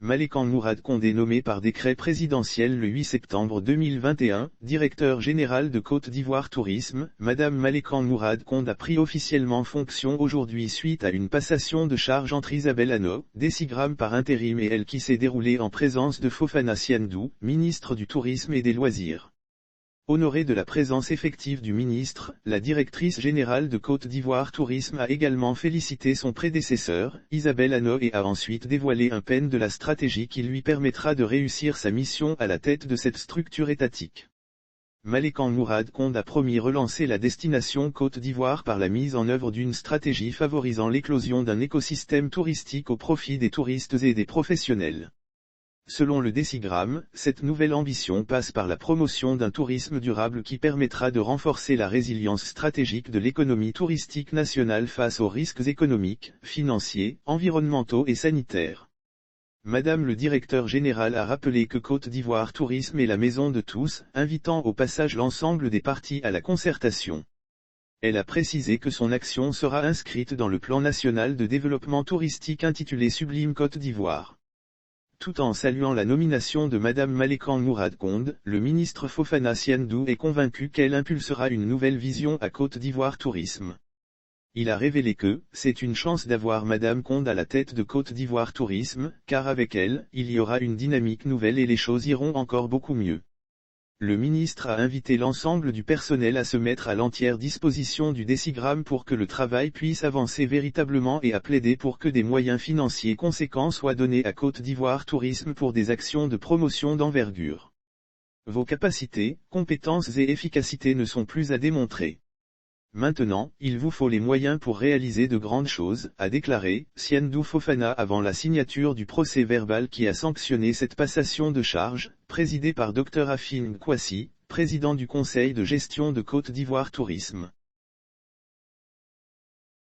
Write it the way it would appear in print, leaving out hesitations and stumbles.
Malékan Mourad Condé nommé par décret présidentiel le 8 septembre 2021, directeur général de Côte d'Ivoire Tourisme. Madame Malékan Mourad Condé a pris officiellement fonction aujourd'hui suite à une passation de charge entre Isabelle Hanno, décigramme par intérim et elle qui s'est déroulée en présence de Fofana Siandou, ministre du Tourisme et des Loisirs. Honorée de la présence effective du ministre, la directrice générale de Côte d'Ivoire Tourisme a également félicité son prédécesseur, Isabelle Hanno, et a ensuite dévoilé un pen de la stratégie qui lui permettra de réussir sa mission à la tête de cette structure étatique. Malékan Mourad Condé a promis relancer la destination Côte d'Ivoire par la mise en œuvre d'une stratégie favorisant l'éclosion d'un écosystème touristique au profit des touristes et des professionnels. Selon le décigramme, cette nouvelle ambition passe par la promotion d'un tourisme durable qui permettra de renforcer la résilience stratégique de l'économie touristique nationale face aux risques économiques, financiers, environnementaux et sanitaires. Madame le directeur général a rappelé que Côte d'Ivoire Tourisme est la maison de tous, invitant au passage l'ensemble des parties à la concertation. Elle a précisé que son action sera inscrite dans le plan national de développement touristique intitulé Sublime Côte d'Ivoire. Tout en saluant la nomination de Madame Malékan Mourad Condé, le ministre Fofana Siandou est convaincu qu'elle impulsera une nouvelle vision à Côte d'Ivoire Tourisme. Il a révélé que « c'est une chance d'avoir Madame Condé à la tête de Côte d'Ivoire Tourisme, car avec elle, il y aura une dynamique nouvelle et les choses iront encore beaucoup mieux ». Le ministre a invité l'ensemble du personnel à se mettre à l'entière disposition du décigramme pour que le travail puisse avancer véritablement et a plaidé pour que des moyens financiers conséquents soient donnés à Côte d'Ivoire Tourisme pour des actions de promotion d'envergure. Vos capacités, compétences et efficacité ne sont plus à démontrer. Maintenant, il vous faut les moyens pour réaliser de grandes choses, a déclaré Siandou Fofana avant la signature du procès-verbal qui a sanctionné cette passation de charge, présidée par Dr Afine Kwasi, président du conseil de gestion de Côte d'Ivoire Tourisme.